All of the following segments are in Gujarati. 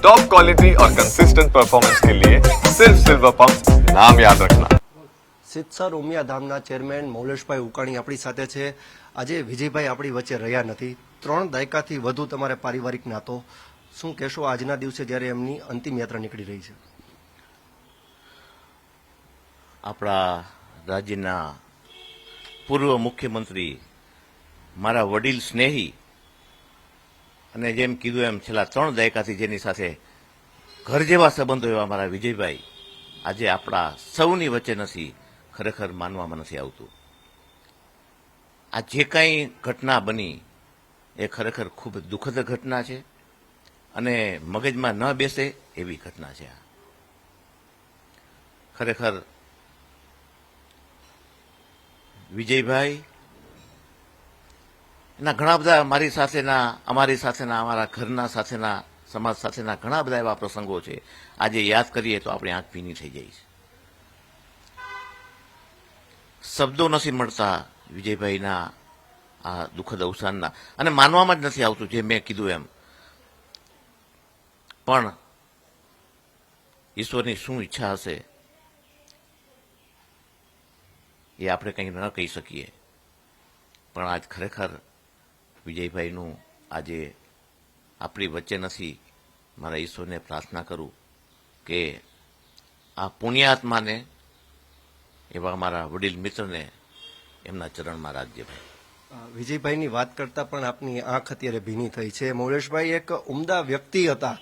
टॉप क्वालिटी और कंसिस्टेंट परफॉर्मेंस के लिए सिर्फ सिल्वर पंप नाम याद रखना। સિત્સર ઉમિયાધામના ચેરમેન મૌલેશભાઈ ઉકાણી આપણી સાથે છે. આજે વિજયભાઈ આપણી વચ્ચે રહ્યા નથી. 3 દાયકાથી વધુ તમારે પારિવારિક નાતો. શું કહેશો આજના દિવસે જ્યારે એમની અંતિમ યાત્રા નીકળી રહી છે? આપણા રાજ્યના પૂર્વ મુખ્યમંત્રી, મારા વડીલ સ્નેહી, અને જેમ કીધું એમ છેલ્લા 3 દાયકાથી જેની સાથે ઘર જેવા સંબંધો એવા મારા વિજયભાઈ આજે આપણા સૌની વચ્ચે નથી. ખરેખર માનવામાં નથી આવતું. આ જે કાંઈ ઘટના બની એ ખરેખર ખૂબ દુઃખદ ઘટના છે અને મગજમાં ન બેસે એવી ઘટના છે. આ ખરેખર વિજયભાઈ એના ઘણા બધા મારી સાથેના, અમારી સાથેના, અમારા ઘરના સાથેના, સમાજ સાથેના ઘણા બધા એવા પ્રસંગો છે. આજે યાદ કરીએ તો આપણી આંખ ભીની થઈ જાય છે. શબ્દો નથી મળતા વિજયભાઈના આ દુઃખદ અવસાનના, અને માનવામાં જ નથી આવતું જે મેં કીધું એમ. પણ ઈશ્વરની શું ઈચ્છા હશે એ આપણે કંઈ ન કહી શકીએ. પણ આજ ખરેખર વિજયભાઈનું આજે આપણી વચ્ચે નથી. મારા ઈશ્વરને પ્રાર્થના કરું કે આ પુણ્યાત્માને, એવા મારા વડીલ મિત્રને એમના ચરણમાં રાખજે ભાઈ. વિજયભાઈની વાત કરતા પણ આપની આંખ અત્યારે ભીની થઈ છે. મૌલેશભાઈ એક ઉમદા વ્યક્તિ હતા.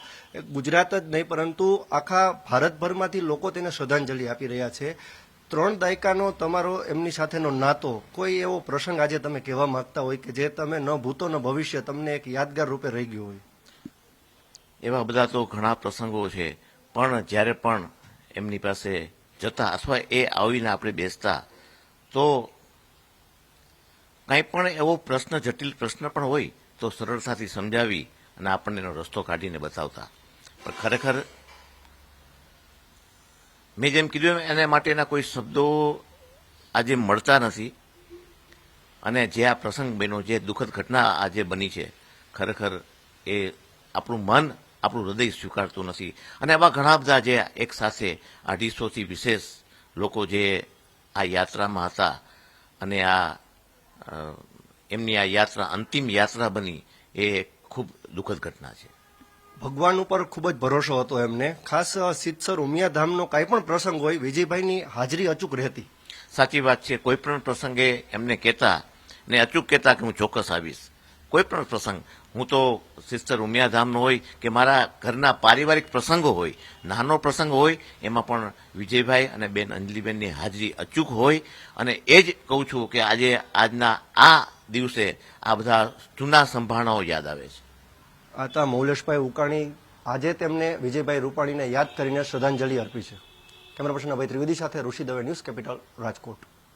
ગુજરાત જ નહીં પરંતુ આખા ભારતભરમાંથી લોકો તેને શ્રદ્ધાંજલિ આપી રહ્યા છે. 3 દાયકાનો તમારો એમની સાથેનો નાતો, કોઈ એવો પ્રસંગ આજે તમે કહેવા માંગતા હોય કે જે તમે ન ભૂતો ન ભવિષ્ય તમને એક યાદગાર રૂપે રહી ગયો હોય? એવા બધા તો ઘણા પ્રસંગો છે, પણ જ્યારે પણ એમની પાસે જતા અથવા એ આવીને આપણે બેસતા તો કંઈ પણ એવો પ્રશ્ન, જટિલ પ્રશ્ન પણ હોય તો સરળતાથી સમજાવી અને આપણને એનો રસ્તો કાઢીને બતાવતા. પણ ખરેખર મેં જેમ કીધું એમ એના માટેના કોઈ શબ્દો આજે મળતા નથી. અને જે આ પ્રસંગ બન્યો, જે દુઃખદ ઘટના આજે બની છે, ખરેખર એ આપણું મન, આપણું હૃદય સ્વીકારતું નથી. અને આવા ઘણા બધા જે એક સાથે 250થી વિશેષ લોકો જે આ યાત્રામાં હતા અને આ એમની આ યાત્રા અંતિમ યાત્રા બની, એ ખૂબ દુઃખદ ઘટના છે. ભગવાન ઉપર ખૂબ જ ભરોસો હતો એમને. ખાસ સિત્સર ઉમિયાધામનો કાંઈ પણ પ્રસંગ હોય વિજયભાઈની હાજરી અચૂક રહેતી. સાચી વાત છે. કોઈ પણ પ્રસંગે એમને કહેતા ને અચૂક કહેતા કે હું ચોક્કસ આવીશ. કોઈ પણ પ્રસંગ, હું તો સિસ્ટર ઉમિયાધામનો હોય કે મારા ઘરના પારિવારિક પ્રસંગો હોય, નાનો પ્રસંગ હોય, એમાં પણ વિજયભાઈ અને બેન અંજલિબેનની હાજરી અચૂક હોય. અને એ જ કહું છું કે આજે આજના આ દિવસે આ બધા જૂના સંભાળનાઓ યાદ આવે છે. આ હતા મૌલેશભાઈ ઉકાણી. આજે તેમને વિજયભાઈ રૂપાણીને યાદ કરીને શ્રદ્ધાંજલિ અર્પી છે. કેમેરા પર્સન અભય ત્રિવેદી સાથે ઋષિ દવે, ન્યૂઝ કેપિટલ, રાજકોટ.